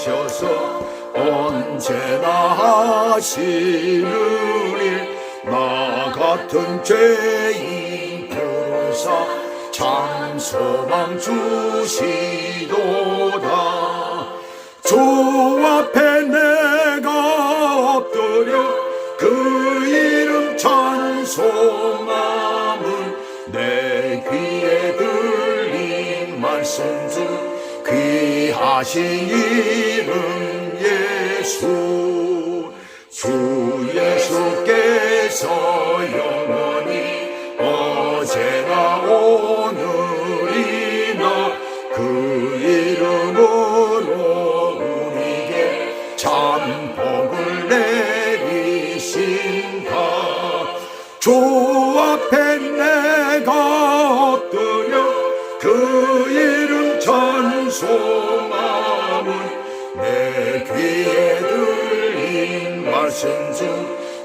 주셔서 언제나 하시는 일, 나 같은 죄인 부르사 참 소망 주시도다. 주 앞에 내가 엎드려 그 이름 찬송함은 내 귀에 들린 말씀 중 귀하신 이름 예수. 주 예수께서 영원히 어제나 오늘이나 그 이름으로 우리에게 참 복을 내리신다. 주 앞에 내가 엎드려 그 이름 찬송함은 내 귀에 들린 말씀 중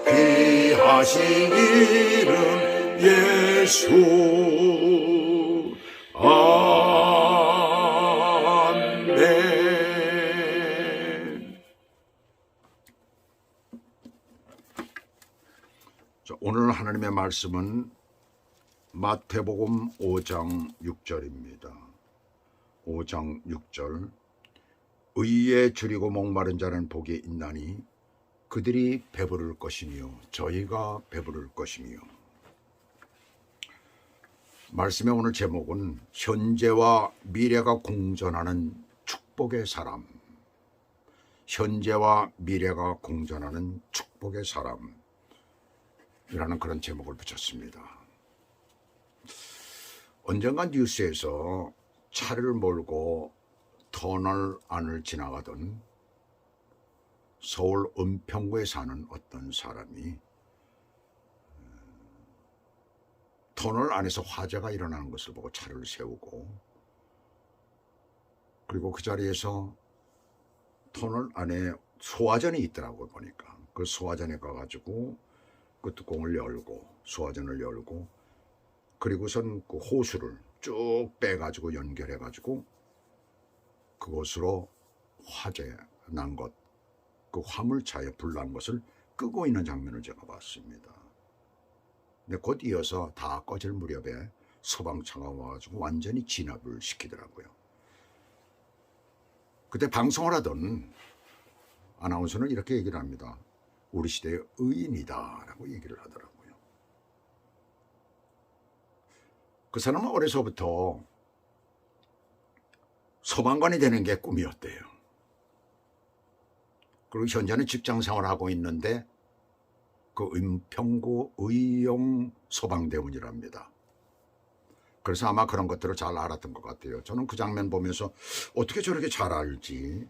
귀하신 이름 예수. 아멘. 자, 오늘 하나님의 말씀은 마태복음 5장 6절입니다. 5장 6절. 의에 줄이고 목마른 자는 복이 있나니 그들이 배부를 것이며 저희가 배부를 것이며. 말씀의 오늘 제목은 현재와 미래가 공존하는 축복의 사람. 현재와 미래가 공존하는 축복의 사람이라는 그런 제목을 붙였습니다. 언젠가 뉴스에서 차를 몰고 터널 안을 지나가던 서울 은평구에 사는 어떤 사람이 터널 안에서 화재가 일어나는 것을 보고 차를 세우고, 그리고 그 자리에서 터널 안에 소화전이 있더라고요. 보니까 그 소화전에 가가지고 그 뚜껑을 열고 소화전을 열고, 그리고선 그 호수를 쭉 빼가지고 연결해가지고 그곳으로 화재 난 것, 그 화물차에 불난 것을 끄고 있는 장면을 제가 봤습니다. 근데 곧 이어서 다 꺼질 무렵에 소방차가 와가지고 완전히 진압을 시키더라고요. 그때 방송을 하던 아나운서는 이렇게 얘기를 합니다. 우리 시대의 의인이다 라고 얘기를 하더라고요. 그 사람은 어려서부터 소방관이 되는 게 꿈이었대요. 그리고 현재는 직장 생활을 하고 있는데 그 은평구 의용 소방대원이랍니다. 그래서 아마 그런 것들을 잘 알았던 것 같아요. 저는 그 장면 보면서 어떻게 저렇게 잘 알지?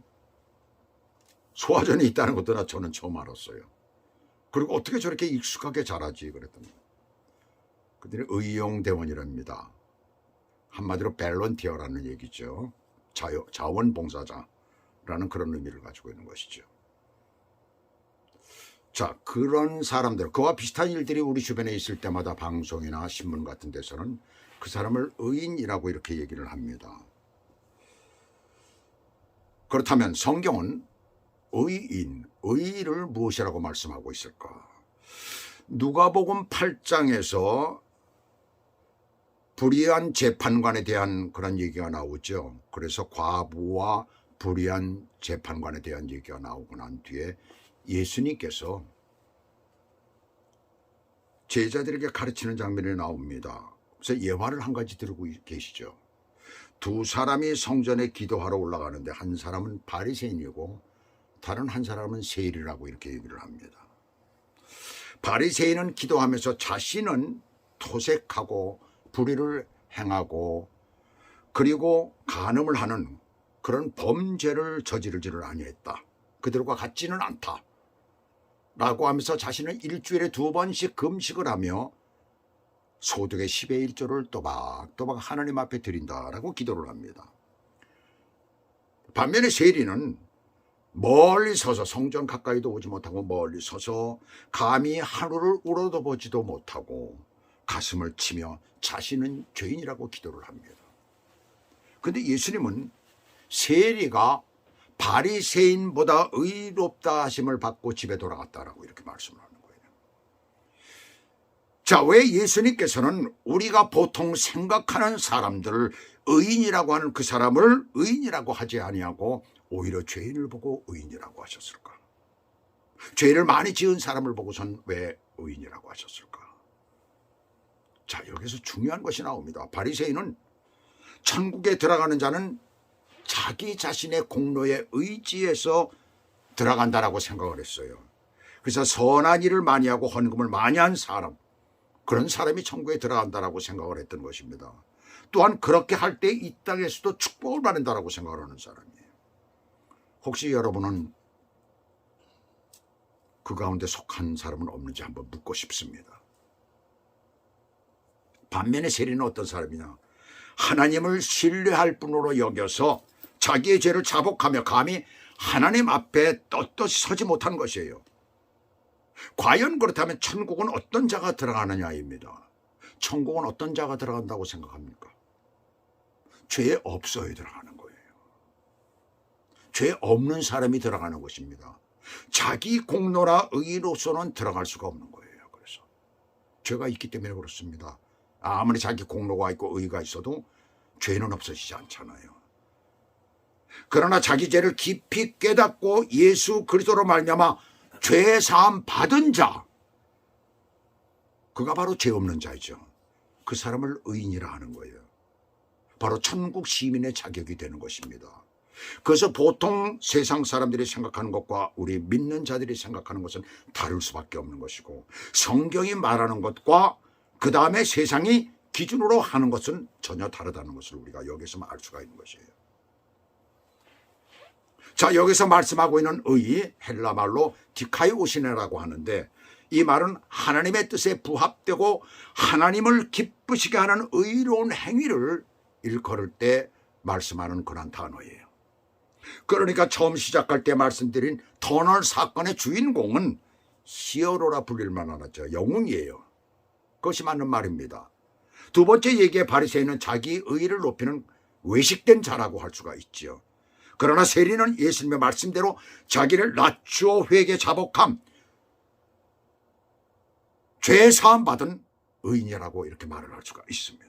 소화전이 있다는 것도 저는 처음 알았어요. 그리고 어떻게 저렇게 익숙하게 잘하지? 그랬더니 그들이 의용대원이랍니다. 한마디로 벨런티어라는 얘기죠. 자원봉사자라는 그런 의미를 가지고 있는 것이죠. 자, 그런 사람들, 그와 비슷한 일들이 우리 주변에 있을 때마다 방송이나 신문 같은 데서는 그 사람을 의인이라고 이렇게 얘기를 합니다. 그렇다면 성경은 의인, 의를 무엇이라고 말씀하고 있을까? 누가복음 8장에서 불의한 재판관에 대한 그런 얘기가 나오죠. 그래서 과부와 불의한 재판관에 대한 얘기가 나오고 난 뒤에 예수님께서 제자들에게 가르치는 장면이 나옵니다. 그래서 예화를 한 가지 들고 계시죠. 두 사람이 성전에 기도하러 올라가는데 한 사람은 바리새인이고 다른 한 사람은 세리라고 이렇게 얘기를 합니다. 바리새인은 기도하면서 자신은 토색하고 불의를 행하고 그리고 간음을 하는 그런 범죄를 저지르지를 아니했다. 그들과 같지는 않다. 라고 하면서 자신은 일주일에 2번씩 금식을 하며 소득의 10의 1조를 또박또박 하나님 앞에 드린다라고 기도를 합니다. 반면에 세리는 멀리 서서 성전 가까이도 오지 못하고 멀리 서서 감히 하늘을 우러도 보지도 못하고 가슴을 치며 자신은 죄인이라고 기도를 합니다. 그런데 예수님은 세리가 바리새인보다 의롭다 하심을 받고 집에 돌아갔다라고 이렇게 말씀을 하는 거예요. 자, 왜 예수님께서는 우리가 보통 생각하는 사람들을 의인이라고 하는 그 사람을 의인이라고 하지 아니하고 오히려 죄인을 보고 의인이라고 하셨을까? 죄를 많이 지은 사람을 보고선 왜 의인이라고 하셨을까? 자, 여기서 중요한 것이 나옵니다. 바리새인은 천국에 들어가는 자는 자기 자신의 공로에 의지해서 들어간다라고 생각을 했어요. 그래서 선한 일을 많이 하고 헌금을 많이 한 사람, 그런 사람이 천국에 들어간다라고 생각을 했던 것입니다. 또한 그렇게 할 때 이 땅에서도 축복을 받는다라고 생각을 하는 사람이에요. 혹시 여러분은 그 가운데 속한 사람은 없는지 한번 묻고 싶습니다. 반면에 세리는 어떤 사람이냐? 하나님을 신뢰할 뿐으로 여겨서 자기의 죄를 자복하며 감히 하나님 앞에 떳떳이 서지 못한 것이에요. 과연 그렇다면 천국은 어떤 자가 들어가느냐입니다. 천국은 어떤 자가 들어간다고 생각합니까? 죄 없어야 들어가는 거예요. 죄 없는 사람이 들어가는 것입니다. 자기 공로나 의로서는 들어갈 수가 없는 거예요. 그래서 죄가 있기 때문에 그렇습니다. 아무리 자기 공로가 있고 의가 있어도 죄는 없어지지 않잖아요. 그러나 자기 죄를 깊이 깨닫고 예수 그리스도로 말미암아 죄 사함 받은 자, 그가 바로 죄 없는 자이죠. 그 사람을 의인이라 하는 거예요. 바로 천국 시민의 자격이 되는 것입니다. 그래서 보통 세상 사람들이 생각하는 것과 우리 믿는 자들이 생각하는 것은 다를 수밖에 없는 것이고, 성경이 말하는 것과 그 다음에 세상이 기준으로 하는 것은 전혀 다르다는 것을 우리가 여기서 알 수가 있는 것이에요. 자, 여기서 말씀하고 있는 의, 헬라 말로 디카이오시네라고 하는데, 이 말은 하나님의 뜻에 부합되고 하나님을 기쁘시게 하는 의로운 행위를 일컬을 때 말씀하는 그런 단어예요. 그러니까 처음 시작할 때 말씀드린 터널 사건의 주인공은 히어로라 불릴 만하죠. 영웅이에요. 그것이 맞는 말입니다. 두 번째 얘기의 바리새인은 자기 의의를 높이는 외식된 자라고 할 수가 있죠. 그러나 세리는 예수님의 말씀대로 자기를 낮추어 회개 자복함, 죄 사함 받은 의인이라고 이렇게 말을 할 수가 있습니다.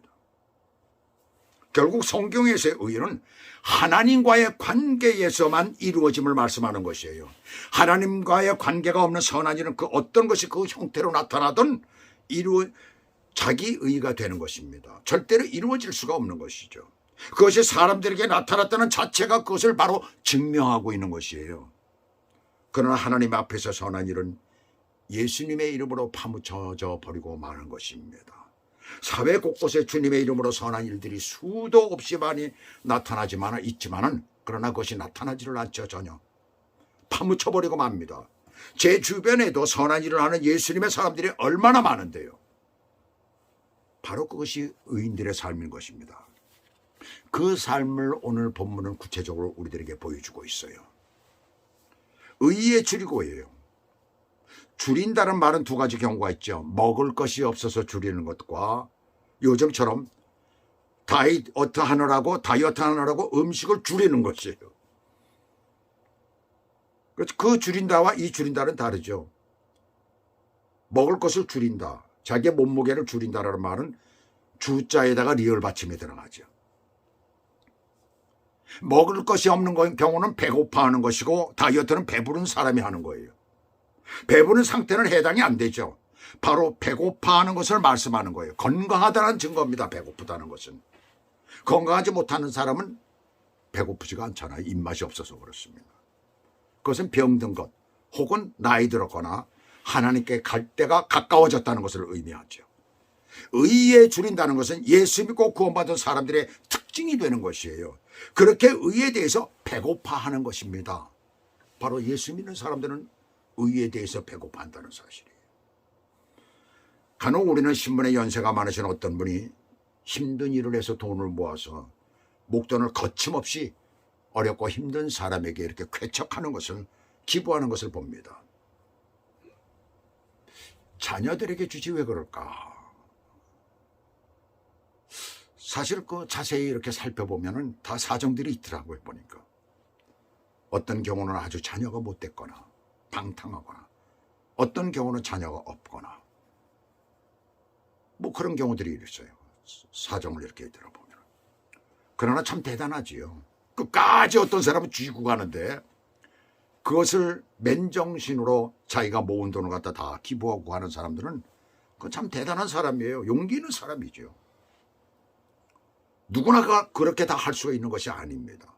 결국 성경에서의 의는 하나님과의 관계에서만 이루어짐을 말씀하는 것이에요. 하나님과의 관계가 없는 선한 일은 그 어떤 것이 그 형태로 나타나든 자기 의가 되는 것입니다. 절대로 이루어질 수가 없는 것이죠. 그것이 사람들에게 나타났다는 자체가 그것을 바로 증명하고 있는 것이에요. 그러나 하나님 앞에서 선한 일은 예수님의 이름으로 파묻혀져 버리고 마는 것입니다. 사회 곳곳에 주님의 이름으로 선한 일들이 수도 없이 많이 나타나지만 있지만은, 그러나 그것이 나타나지를 않죠. 전혀 파묻혀버리고 맙니다. 제 주변에도 선한 일을 하는 예수님의 사람들이 얼마나 많은데요. 바로 그것이 의인들의 삶인 것입니다. 그 삶을 오늘 본문은 구체적으로 우리들에게 보여주고 있어요. 의의 줄이고예요. 줄인다는 말은 두 가지 경우가 있죠. 먹을 것이 없어서 줄이는 것과 요즘처럼 다이어트 하느라고 음식을 줄이는 것이에요. 그 줄인다와 이 줄인다는 다르죠. 먹을 것을 줄인다, 자기의 몸무게를 줄인다라는 말은 주자에다가 리을 받침이 들어가죠. 먹을 것이 없는 경우는 배고파하는 것이고, 다이어트는 배부른 사람이 하는 거예요. 배부른 상태는 해당이 안 되죠. 바로 배고파하는 것을 말씀하는 거예요. 건강하다는 증거입니다. 배고프다는 것은. 건강하지 못하는 사람은 배고프지가 않잖아요. 입맛이 없어서 그렇습니다. 그것은 병든 것 혹은 나이 들었거나 하나님께 갈 때가 가까워졌다는 것을 의미하죠. 의에 줄인다는 것은 예수 믿고 구원받은 사람들의 특징이 되는 것이에요. 그렇게 의에 대해서 배고파하는 것입니다. 바로 예수 믿는 사람들은 의에 대해서 배고파한다는 사실이에요. 간혹 우리는 신분의 연세가 많으신 어떤 분이 힘든 일을 해서 돈을 모아서 목돈을 거침없이 어렵고 힘든 사람에게 이렇게 쾌척하는 것을, 기부하는 것을 봅니다. 자녀들에게 주지 왜 그럴까? 사실 그 자세히 이렇게 살펴보면은 다 사정들이 있더라고요, 보니까. 어떤 경우는 아주 자녀가 못됐거나 방탕하거나 어떤 경우는 자녀가 없거나 뭐 그런 경우들이 있어요. 사정을 이렇게 들어보면. 그러나 참 대단하지요. 끝까지 어떤 사람은 쥐고 가는데 그것을 맨정신으로 자기가 모은 돈을 갖다 다 기부하고 하는 사람들은 그건 참 대단한 사람이에요. 용기 있는 사람이죠. 누구나가 그렇게 다 할 수가 있는 것이 아닙니다.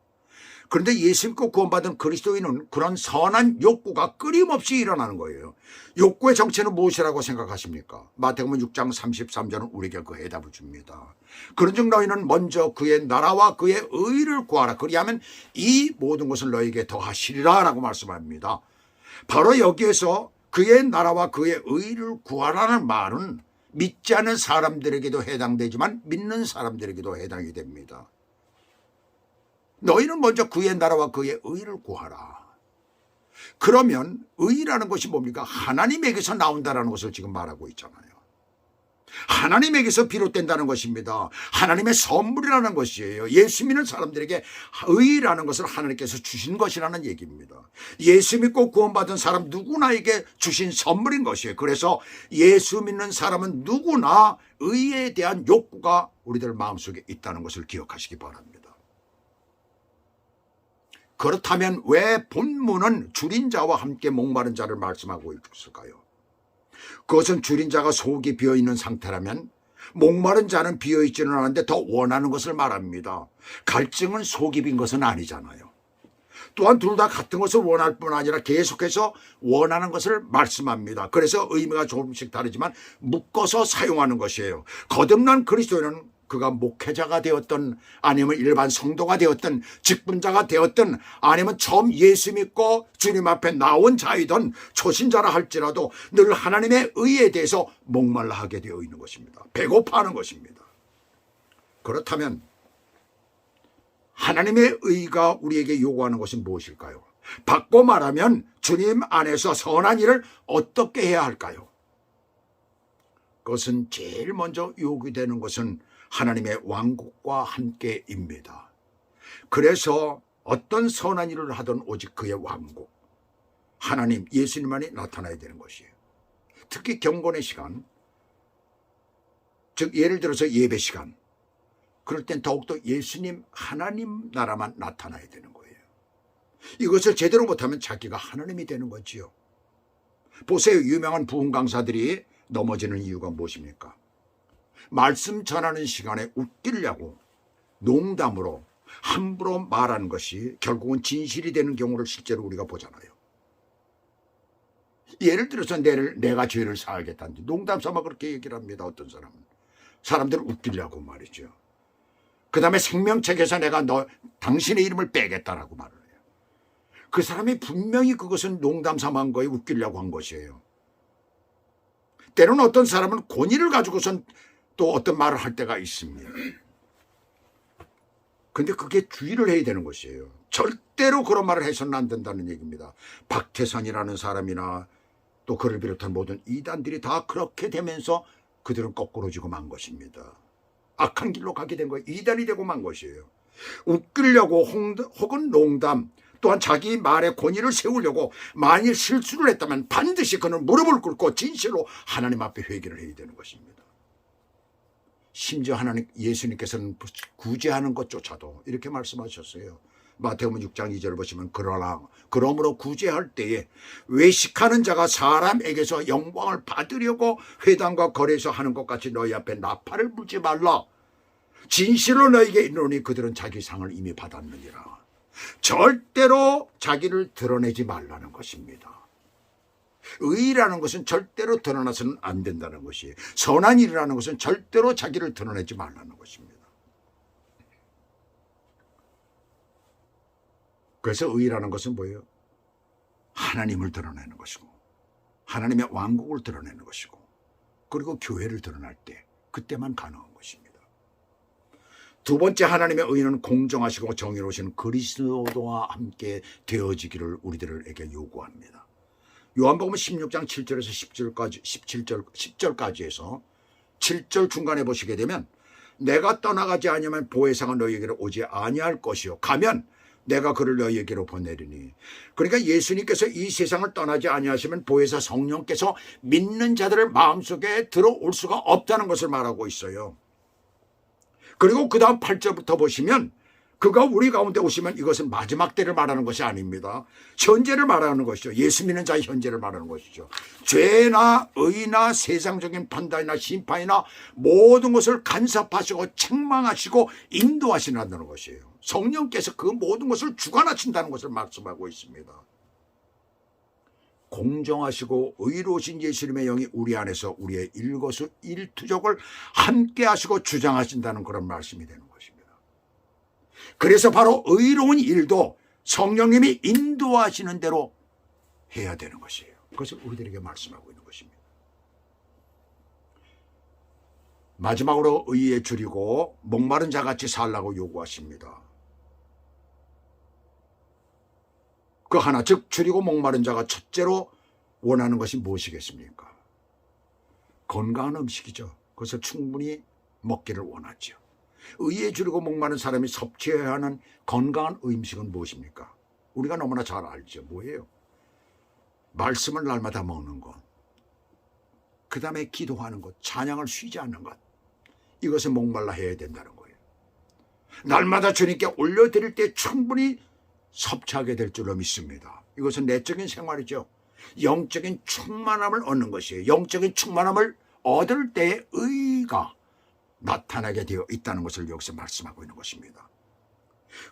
그런데 예수 믿고 구원받은 그리스도인은 그런 선한 욕구가 끊임없이 일어나는 거예요. 욕구의 정체는 무엇이라고 생각하십니까? 마태복음 6장 33절은 우리에게 그 해답을 줍니다. 그런즉 너희는 먼저 그의 나라와 그의 의를 구하라. 그리하면 이 모든 것을 너희에게 더하시리라 라고 말씀합니다. 바로 여기에서 그의 나라와 그의 의를 구하라는 말은 믿지 않는 사람들에게도 해당되지만 믿는 사람들에게도 해당이 됩니다. 너희는 먼저 그의 나라와 그의 의를 구하라. 그러면 의라는 것이 뭡니까? 하나님에게서 나온다는 것을 지금 말하고 있잖아요. 하나님에게서 비롯된다는 것입니다. 하나님의 선물이라는 것이에요. 예수 믿는 사람들에게 의라는 것을 하나님께서 주신 것이라는 얘기입니다. 예수 믿고 구원받은 사람 누구나에게 주신 선물인 것이에요. 그래서 예수 믿는 사람은 누구나 의에 대한 욕구가 우리들 마음속에 있다는 것을 기억하시기 바랍니다. 그렇다면 왜 본문은 줄인 자와 함께 목마른 자를 말씀하고 있을까요? 그것은 줄인 자가 속이 비어있는 상태라면 목마른 자는 비어있지는 않은데 더 원하는 것을 말합니다. 갈증은 속이 빈 것은 아니잖아요. 또한 둘 다 같은 것을 원할 뿐 아니라 계속해서 원하는 것을 말씀합니다. 그래서 의미가 조금씩 다르지만 묶어서 사용하는 것이에요. 거듭난 그리스도인은 그가 목회자가 되었든 아니면 일반 성도가 되었든 직분자가 되었든 아니면 처음 예수 믿고 주님 앞에 나온 자이든 초신자라 할지라도 늘 하나님의 의에 대해서 목말라 하게 되어 있는 것입니다. 배고파하는 것입니다. 그렇다면 하나님의 의가 우리에게 요구하는 것은 무엇일까요? 바꿔 말하면 주님 안에서 선한 일을 어떻게 해야 할까요? 그것은 제일 먼저 요구되는 것은 하나님의 왕국과 함께입니다. 그래서 어떤 선한 일을 하든 오직 그의 왕국, 하나님, 예수님만이 나타나야 되는 것이에요. 특히 경건의 시간, 즉 예를 들어서 예배 시간, 그럴 땐 더욱더 예수님, 하나님 나라만 나타나야 되는 거예요. 이것을 제대로 못하면 자기가 하나님이 되는 거지요. 보세요. 유명한 부흥 강사들이 넘어지는 이유가 무엇입니까? 말씀 전하는 시간에 웃기려고 농담으로 함부로 말하는 것이 결국은 진실이 되는 경우를 실제로 우리가 보잖아요. 예를 들어서 내가 죄를 사하겠다는데 농담 삼아 그렇게 얘기를 합니다. 어떤 사람은. 사람들을 웃기려고 말이죠. 그 다음에 생명책에서 내가 당신의 이름을 빼겠다라고 말을 해요. 그 사람이 분명히 그것은 농담 삼아 한 거예요. 웃기려고 한 것이에요. 때로는 어떤 사람은 권위를 가지고선 또 어떤 말을 할 때가 있습니다. 근데 그게 주의를 해야 되는 것이에요. 절대로 그런 말을 해서는 안 된다는 얘기입니다. 박태선이라는 사람이나 또 그를 비롯한 모든 이단들이 다 그렇게 되면서 그들은 거꾸로 지고 만 것입니다. 악한 길로 가게 된 거예요. 이단이 되고 만 것이에요. 웃기려고 혹은 농담 또한 자기 말의 권위를 세우려고 만일 실수를 했다면 반드시 그는 무릎을 꿇고 진실로 하나님 앞에 회개를 해야 되는 것입니다. 심지어 예수님께서는 구제하는 것조차도 이렇게 말씀하셨어요. 마태복음 6장 2절을 보시면 그러므로 구제할 때에 외식하는 자가 사람에게서 영광을 받으려고 회당과 거리에서 하는 것 같이 너희 앞에 나팔을 불지 말라. 진실로 너희에게 이르노니 그들은 자기 상을 이미 받았느니라. 절대로 자기를 드러내지 말라는 것입니다. 의라는 것은 절대로 드러나서는 안 된다는 것이에요. 선한 일이라는 것은 절대로 자기를 드러내지 말라는 것입니다. 그래서 의라는 것은 뭐예요? 하나님을 드러내는 것이고 하나님의 왕국을 드러내는 것이고 그리고 교회를 드러날 때 그때만 가능한 것입니다. 두 번째, 하나님의 의는 공정하시고 정의로우신 그리스도와 함께 되어지기를 우리들에게 요구합니다. 요한복음 16장 7절에서 10절까지 해서 7절 중간에 보시게 되면 내가 떠나가지 아니하면 보혜사가 너희에게로 오지 아니할 것이요 가면 내가 그를 너희에게로 보내리니. 그러니까 예수님께서 이 세상을 떠나지 아니하시면 보혜사 성령께서 믿는 자들을 마음속에 들어올 수가 없다는 것을 말하고 있어요. 그리고 그 다음 8절부터 보시면 그가 우리 가운데 오시면 이것은 마지막 때를 말하는 것이 아닙니다. 현재를 말하는 것이죠. 예수 믿는 자의 현재를 말하는 것이죠. 죄나 의나 세상적인 판단이나 심판이나 모든 것을 간섭하시고 책망하시고 인도하신다는 것이에요. 성령께서 그 모든 것을 주관하신다는 것을 말씀하고 있습니다. 공정하시고 의로우신 예수님의 영이 우리 안에서 우리의 일거수일투족을 함께 하시고 주장하신다는 그런 말씀이 되는 것입니다. 그래서 바로 의로운 일도 성령님이 인도하시는 대로 해야 되는 것이에요. 그것을 우리들에게 말씀하고 있는 것입니다. 마지막으로 의에 줄이고 목마른 자같이 살라고 요구하십니다. 그 하나, 즉 줄이고 목마른 자가 첫째로 원하는 것이 무엇이겠습니까? 건강한 음식이죠. 그것을 충분히 먹기를 원하죠. 의에 줄이고 목마른 사람이 섭취해야 하는 건강한 음식은 무엇입니까? 우리가 너무나 잘 알죠. 뭐예요? 말씀을 날마다 먹는 것, 그 다음에 기도하는 것, 찬양을 쉬지 않는 것, 이것을 목말라 해야 된다는 거예요. 날마다 주님께 올려드릴 때 충분히 섭취하게 될 줄로 믿습니다. 이것은 내적인 생활이죠. 영적인 충만함을 얻는 것이에요. 영적인 충만함을 얻을 때의 의가 나타나게 되어 있다는 것을 여기서 말씀하고 있는 것입니다.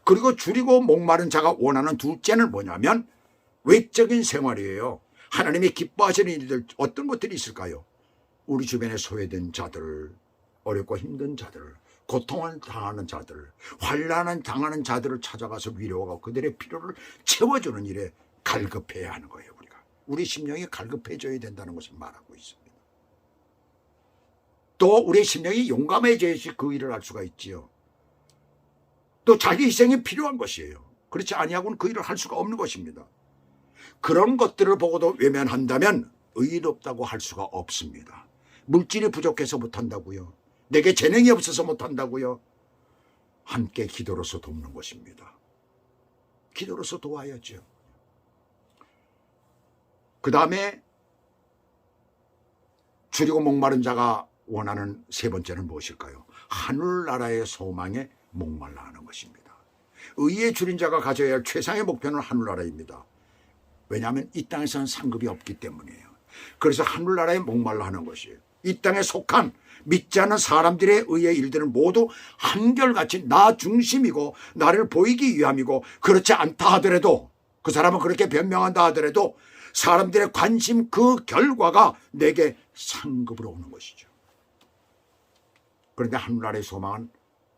그리고 줄이고 목마른 자가 원하는 둘째는 뭐냐면 외적인 생활이에요. 하나님이 기뻐하시는 일들 어떤 것들이 있을까요? 우리 주변에 소외된 자들, 어렵고 힘든 자들, 고통을 당하는 자들, 환난을 당하는 자들을 찾아가서 위로하고 그들의 필요를 채워주는 일에 갈급해야 하는 거예요. 우리 심령이 갈급해져야 된다는 것을 말하고 있습니다. 또 우리의 심령이 용감해져야지 그 일을 할 수가 있지요. 또 자기 희생이 필요한 것이에요. 그렇지 아니하고는 그 일을 할 수가 없는 것입니다. 그런 것들을 보고도 외면한다면 의롭다고 할 수가 없습니다. 물질이 부족해서 못한다고요. 내게 재능이 없어서 못한다고요. 함께 기도로서 돕는 것입니다. 기도로서 도와야죠. 그 다음에 줄이고 목마른 자가 원하는 세 번째는 무엇일까요? 하늘나라의 소망에 목말라 하는 것입니다. 의에 줄인 자가 가져야 할 최상의 목표는 하늘나라입니다. 왜냐하면 이 땅에서는 상급이 없기 때문이에요. 그래서 하늘나라에 목말라 하는 것이에요. 이 땅에 속한 믿지 않는 사람들의 의의 일들은 모두 한결같이 나 중심이고 나를 보이기 위함이고, 그렇지 않다 하더라도, 그 사람은 그렇게 변명한다 하더라도 사람들의 관심 그 결과가 내게 상급으로 오는 것이죠. 그런데 하늘나라의 소망은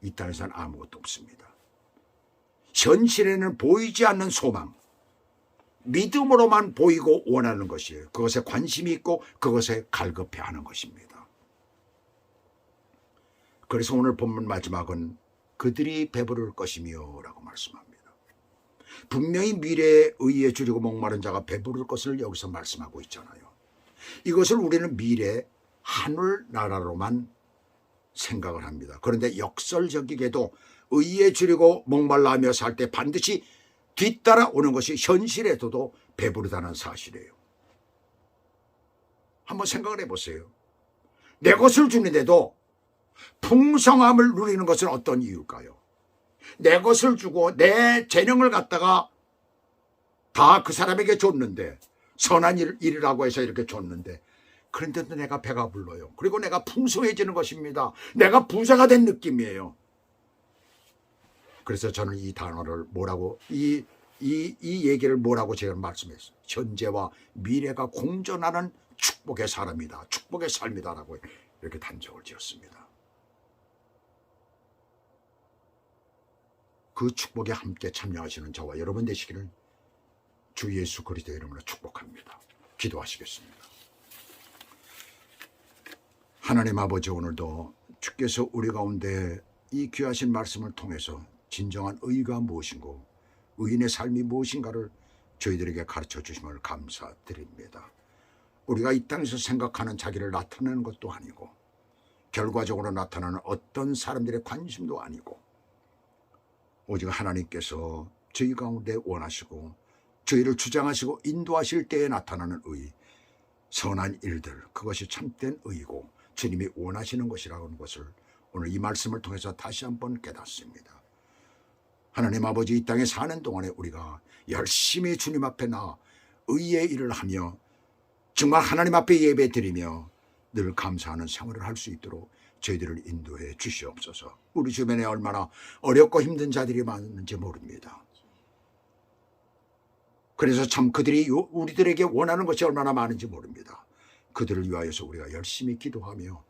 이 땅에서는 아무것도 없습니다. 현실에는 보이지 않는 소망, 믿음으로만 보이고 원하는 것이에요. 그것에 관심이 있고 그것에 갈급해하는 것입니다. 그래서 오늘 본문 마지막은 그들이 배부를 것이며 라고 말씀합니다. 분명히 미래에 의에 줄이고 목마른 자가 배부를 것을 여기서 말씀하고 있잖아요. 이것을 우리는 미래 하늘나라로만 생각을 합니다. 그런데 역설적이게도 의에 줄이고 목말라 하며 살 때 반드시 뒤따라 오는 것이 현실에서도 배부르다는 사실이에요. 한번 생각을 해보세요. 내 것을 주는데도 풍성함을 누리는 것은 어떤 이유일까요? 내 것을 주고 내 재능을 갖다가 다 그 사람에게 줬는데, 선한 일이라고 해서 이렇게 줬는데, 그런데도 내가 배가 불러요. 그리고 내가 풍성해지는 것입니다. 내가 부자가 된 느낌이에요. 그래서 저는 이 단어를 뭐라고, 이 얘기를 뭐라고 제가 말씀했어요. 현재와 미래가 공존하는 축복의 사람이다. 축복의 삶이다라고 이렇게 단정을 지었습니다. 그 축복에 함께 참여하시는 저와 여러분 되시기를 주 예수 그리스도의 이름으로 축복합니다. 기도하시겠습니다. 하나님 아버지, 오늘도 주께서 우리 가운데 이 귀하신 말씀을 통해서 진정한 의가 무엇인고 의인의 삶이 무엇인가를 저희들에게 가르쳐 주심을 감사드립니다. 우리가 이 땅에서 생각하는 자기를 나타내는 것도 아니고 결과적으로 나타나는 어떤 사람들의 관심도 아니고 오직 하나님께서 저희 가운데 원하시고 저희를 주장하시고 인도하실 때에 나타나는 의, 선한 일들, 그것이 참된 의이고 주님이 원하시는 것이라는 것을 오늘 이 말씀을 통해서 다시 한번 깨닫습니다. 하나님 아버지, 이 땅에 사는 동안에 우리가 열심히 주님 앞에 나 의의 일을 하며 정말 하나님 앞에 예배드리며 늘 감사하는 생활을 할 수 있도록 저희들을 인도해 주시옵소서. 우리 주변에 얼마나 어렵고 힘든 자들이 많은지 모릅니다. 그래서 참 그들이 우리들에게 원하는 것이 얼마나 많은지 모릅니다. 그들을 위하여서 우리가 열심히 기도하며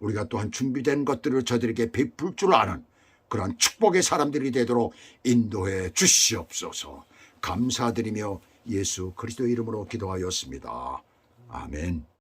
우리가 또한 준비된 것들을 저들에게 베풀 줄 아는 그러한 축복의 사람들이 되도록 인도해 주시옵소서. 감사드리며 예수 그리스도의 이름으로 기도하였습니다. 아멘.